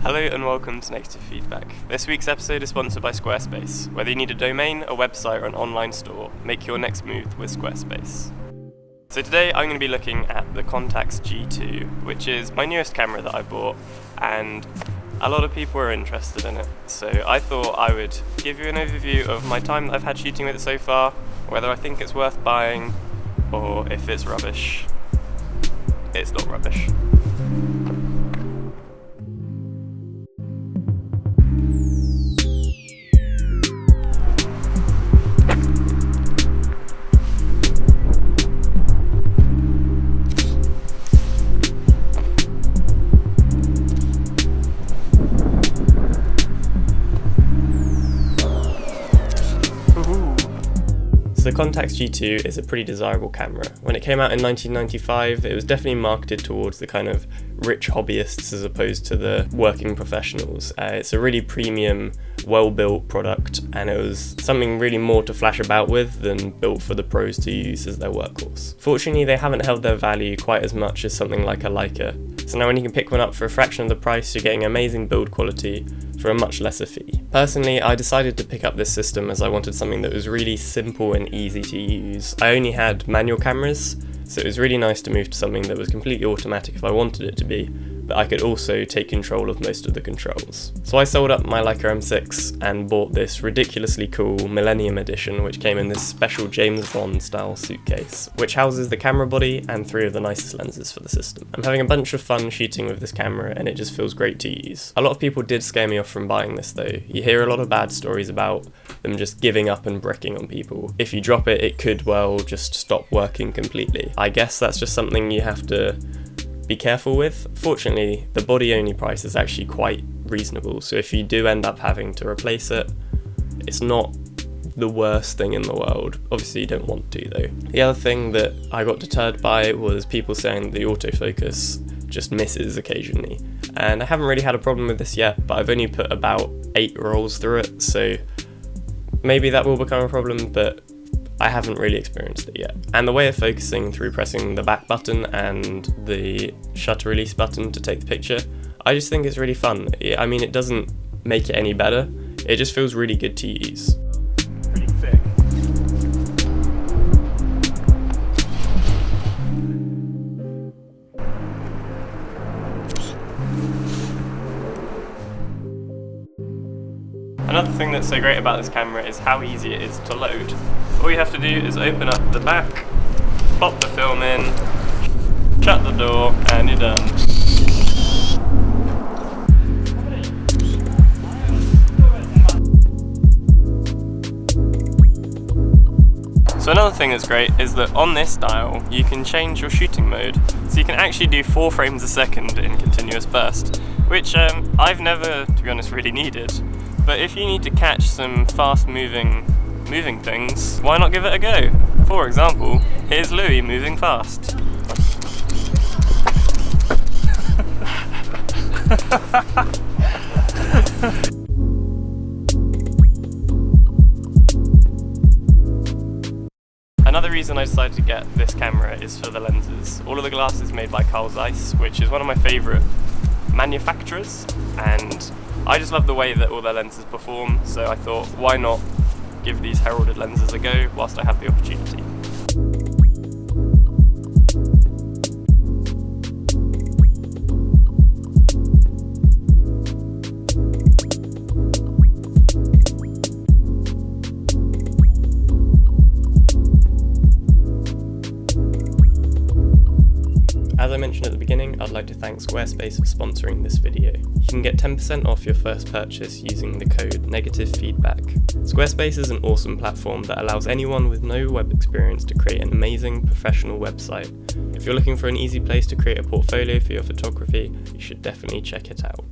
Hello and welcome to Negative Feedback. This week's episode is sponsored by Squarespace. Whether you need a domain, a website or an online store, make your next move with Squarespace. So today I'm going to be looking at the Contax G2, which is my newest camera that I bought, and a lot of people are interested in it. So I thought I would give you an overview of my time that I've had shooting with it so far, whether I think it's worth buying or if it's rubbish. It's not rubbish. The Contax G2 is a pretty desirable camera. When it came out in 1995, it was definitely marketed towards the kind of rich hobbyists as opposed to the working professionals. It's a really premium, well-built product, and it was something really more to flash about with than built for the pros to use as their workhorse. Fortunately, they haven't held their value quite as much as something like a Leica. So now when you can pick one up for a fraction of the price, you're getting amazing build quality for a much lesser fee. Personally, I decided to pick up this system as I wanted something that was really simple and easy to use. I only had manual cameras, so it was really nice to move to something that was completely automatic if I wanted it to be, but I could also take control of most of the controls. So I sold up my Leica M6 and bought this ridiculously cool Millenium edition, which came in this special James Bond style suitcase, which houses the camera body and 3 of the nicest lenses for the system. I'm having a bunch of fun shooting with this camera and it just feels great to use. A lot of people did scare me off from buying this though. You hear a lot of bad stories about them just giving up and bricking on people. If you drop it, it could, well, just stop working completely. I guess that's just something you have to be careful with. Fortunately, the body only price is actually quite reasonable, so if you do end up having to replace it, it's not the worst thing in the world. Obviously you don't want to though. The other thing that I got deterred by was people saying the autofocus just misses occasionally, and I haven't really had a problem with this yet, but I've only put about 8 rolls through it, so maybe that will become a problem, but I haven't really experienced it yet. And the way of focusing through pressing the back button and the shutter release button to take the picture, I just think it's really fun. I mean, it doesn't make it any better, it just feels really good to use. Pretty thick. Another thing that's so great about this camera is how easy it is to load. All you have to do is open up the back, pop the film in, shut the door, and you're done. So another thing that's great is that on this dial you can change your shooting mode. So you can actually do 4 frames a second in continuous burst, which I've never, to be honest, really needed. But if you need to catch some fast moving things, why not give it a go? For example, here's Louis moving fast. Another reason I decided to get this camera is for the lenses. All of the glass is made by Carl Zeiss, which is one of my favourite manufacturers, and I just love the way that all their lenses perform, so I thought, why not give these heralded lenses a go whilst I have the opportunity. As I mentioned at the beginning, I'd like to thank Squarespace for sponsoring this video. You can get 10% off your first purchase using the code NEGATIVEFEEDBACK. Squarespace is an awesome platform that allows anyone with no web experience to create an amazing professional website. If you're looking for an easy place to create a portfolio for your photography, you should definitely check it out.